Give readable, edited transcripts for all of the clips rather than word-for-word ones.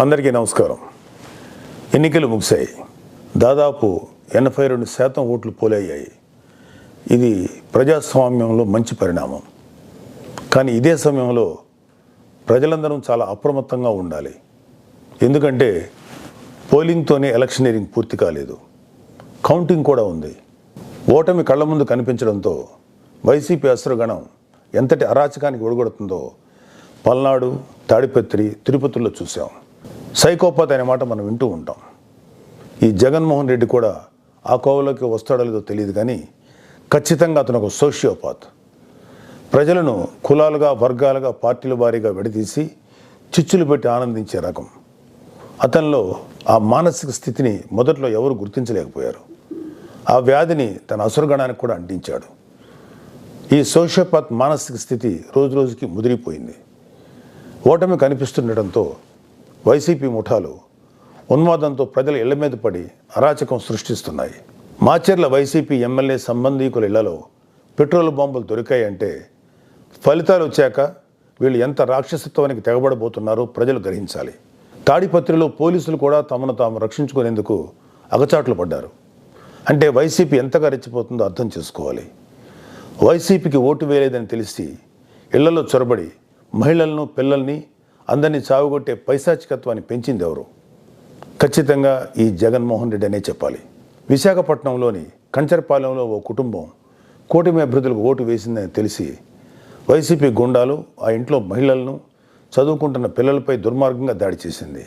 అందరికీ నమస్కారం. ఎన్నికలు ముగిశాయి. దాదాపు 82% ఓట్లు పోలయ్యాయి. ఇది ప్రజాస్వామ్యంలో మంచి పరిణామం. కానీ ఇదే సమయంలో ప్రజలందరం చాలా అప్రమత్తంగా ఉండాలి. ఎందుకంటే పోలింగ్తోనే ఎలక్షనీరింగ్ పూర్తి కాలేదు, కౌంటింగ్ కూడా ఉంది. ఓటమి కళ్ళ ముందు కనిపించడంతో వైసీపీ అసురగణం ఎంతటి అరాచకానికి ఒడిగొడుతుందో పల్నాడు, తాడిపత్రి, తిరుపతిలో చూసాం. సైకోపాత్ అనే మాట మనం వింటూ ఉంటాం. ఈ జగన్మోహన్ రెడ్డి కూడా ఆ కోవలోకి వస్తాడో లేదో తెలియదు, కానీ ఖచ్చితంగా అతను ఒక సోషియోపాత్. ప్రజలను కులాలుగా, వర్గాలుగా, పార్టీల వారీగా విడదీసి చిచ్చులు పెట్టి ఆనందించే రకం. అతనిలో ఆ మానసిక స్థితిని మొదట్లో ఎవరు గుర్తించలేకపోయారు. ఆ వ్యాధిని తన అసురగణానికి కూడా అంటించాడు. ఈ సోషియోపాత్ మానసిక స్థితి రోజు రోజుకి ముదిరిపోయింది. ఓటమి కనిపిస్తుండటంతో వైసీపీ ముఠాలు ఉన్మాదంతో ప్రజల ఇళ్ల మీద పడి అరాచకం సృష్టిస్తున్నాయి. మాచర్ల వైసీపీ ఎమ్మెల్యే సంబంధీకుల ఇళ్లలో పెట్రోల్ బాంబులు దొరికాయంటే ఫలితాలు వచ్చాక వీళ్ళు ఎంత రాక్షసత్వానికి తెగబడబోతున్నారో ప్రజలు గ్రహించాలి. తాడిపత్రిలో పోలీసులు కూడా తమను తాము రక్షించుకునేందుకు అగచాట్లు పడ్డారు. అంటే వైసీపీ ఎంతగా రెచ్చిపోతుందో అర్థం చేసుకోవాలి. వైసీపీకి ఓటు వేయలేదని తెలిసి ఇళ్లలో చొరబడి మహిళలను, పిల్లల్ని అందరినీ చావుగొట్టే పైశాచికత్వాన్ని పెంచింది ఎవరు? ఖచ్చితంగా ఈ జగన్మోహన్ రెడ్డి అనే చెప్పాలి. విశాఖపట్నంలోని కంచరపాలెంలో ఓ కుటుంబం కూటమి అభ్యర్థులకు ఓటు వేసిందని తెలిసి వైసీపీ గుండాలు ఆ ఇంట్లో మహిళలను, చదువుకుంటున్న పిల్లలపై దుర్మార్గంగా దాడి చేసింది.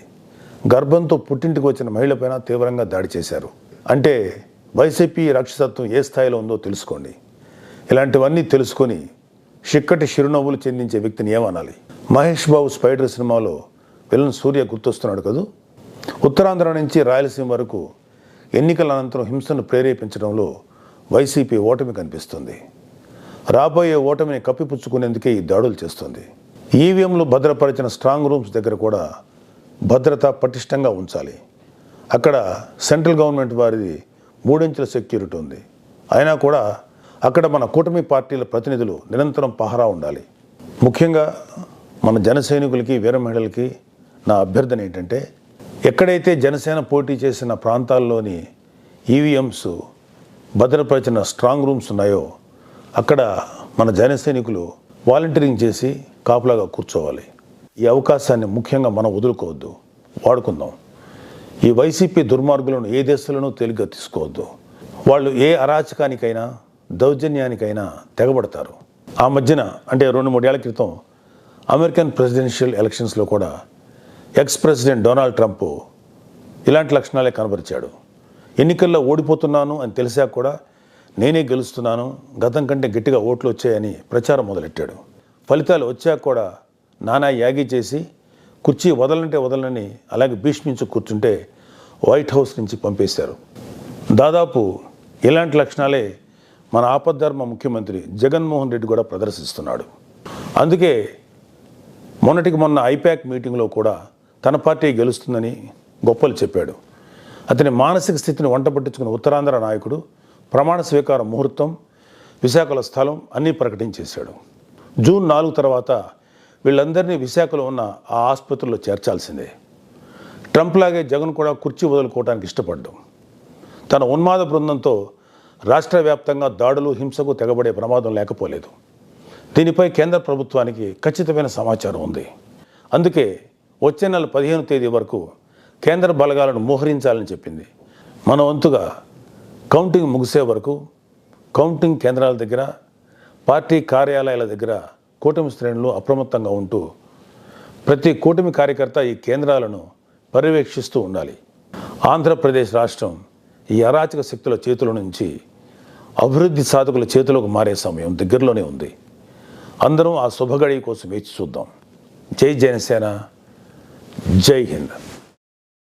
గర్భంతో పుట్టింటికి వచ్చిన మహిళపైన తీవ్రంగా దాడి చేశారు. అంటే వైసీపీ రాక్షసత్వం ఏ స్థాయిలో ఉందో తెలుసుకోండి. ఇలాంటివన్నీ తెలుసుకొని చిక్కటి చిరునవ్వులు చెందించే వ్యక్తిని ఏమనాలి? మహేష్ బాబు స్పైడర్ సినిమాలో విలన్ సూర్య గుర్తొస్తున్నాడు కదూ. ఉత్తరాంధ్ర నుంచి రాయలసీమ వరకు ఎన్నికల అనంతరం హింసను ప్రేరేపించడంలో వైసీపీ ఓటమి కనిపిస్తుంది. రాబోయే ఓటమిని కప్పిపుచ్చుకునేందుకే ఈ దాడులు చేస్తుంది. ఈవీఎంలు భద్రపరిచిన స్ట్రాంగ్ రూమ్స్ దగ్గర కూడా భద్రత పటిష్టంగా ఉంచాలి. అక్కడ సెంట్రల్ గవర్నమెంట్ వారిది 3 అంచెల సెక్యూరిటీ ఉంది. అయినా కూడా అక్కడ మన కూటమి పార్టీల ప్రతినిధులు నిరంతరం పహరా ఉండాలి. ముఖ్యంగా మన జన సైనికులకి, వీర మహిళలకి నా అభ్యర్థన ఏంటంటే, ఎక్కడైతే జనసేన పోటీ చేసిన ప్రాంతాల్లోని ఈవీఎంస్ భద్రపరిచిన స్ట్రాంగ్ రూమ్స్ ఉన్నాయో అక్కడ మన జన సైనికులు వాలంటీరింగ్ చేసి కాపులాగా కూర్చోవాలి. ఈ అవకాశాన్ని ముఖ్యంగా మనం వదులుకోవద్దు, వాడుకుందాం. ఈ వైసీపీ దుర్మార్గులను ఏ దేశాలను తేలిగ్గా తీసుకోవద్దు. వాళ్ళు ఏ అరాచకానికైనా, దౌర్జన్యానికైనా తెగబడతారు. ఆ మధ్యన అంటే 2-3 ఏళ్ల క్రితం అమెరికన్ ప్రెసిడెన్షియల్ ఎలక్షన్స్లో కూడా ఎక్స్ ప్రెసిడెంట్ డొనాల్డ్ ట్రంప్ ఇలాంటి లక్షణాలే కనబరిచాడు. ఎన్నికల్లో ఓడిపోతున్నాను అని తెలిసాక కూడా నేనే గెలుస్తున్నాను, గతం కంటే గట్టిగా ఓట్లు వచ్చాయని ప్రచారం మొదలెట్టాడు. ఫలితాలు వచ్చాక కూడా నానా యాగి చేసి కుర్చీ వదలంటే వదలని అలాగే భీష్మించి కూర్చుంటే వైట్ హౌస్ నుంచి పంపేశారు. దాదాపు ఇలాంటి లక్షణాలే మన ఆపద్ధర్మ ముఖ్యమంత్రి జగన్మోహన్ రెడ్డి కూడా ప్రదర్శిస్తున్నాడు. అందుకే మొన్నటికి మొన్న ఐపాక్ మీటింగ్లో కూడా తన పార్టీ గెలుస్తుందని గొప్పలు చెప్పాడు. అతని మానసిక స్థితిని వంట పట్టించుకున్న ఉత్తరాంధ్ర నాయకుడు ప్రమాణ స్వీకార ముహూర్తం, విశాఖలో స్థలం అన్నీ ప్రకటించేశాడు. జూన్ 4 తర్వాత వీళ్ళందరినీ విశాఖలో ఉన్న ఆ ఆసుపత్రిలో చేర్చాల్సిందే. ట్రంప్ లాగే జగన్ కూడా కుర్చీ వదులుకోవడానికి ఇష్టపడ్డాం. తన ఉన్మాద బృందంతో రాష్ట్ర వ్యాప్తంగా దాడులు, హింసకు తెగబడే ప్రమాదం లేకపోలేదు. దీనిపై కేంద్ర ప్రభుత్వానికి ఖచ్చితమైన సమాచారం ఉంది. అందుకే వచ్చే నెల 15వ తేదీ వరకు కేంద్ర బలగాలను మోహరించాలని చెప్పింది. మన వంతుగా కౌంటింగ్ ముగిసే వరకు కౌంటింగ్ కేంద్రాల దగ్గర, పార్టీ కార్యాలయాల దగ్గర కూటమి శ్రేణులు అప్రమత్తంగా ఉంటూ ప్రతి కూటమి కార్యకర్త ఈ కేంద్రాలను పర్యవేక్షిస్తూ ఉండాలి. ఆంధ్రప్రదేశ్ రాష్ట్రం ఈ అరాచక శక్తుల చేతుల నుంచి అభివృద్ధి సాధకుల చేతులకు మారే సమయం దగ్గరలోనే ఉంది. అందరం ఆ శుభగడి కోసం వేచి చూద్దాం. జై జనసేన, జై హింద్.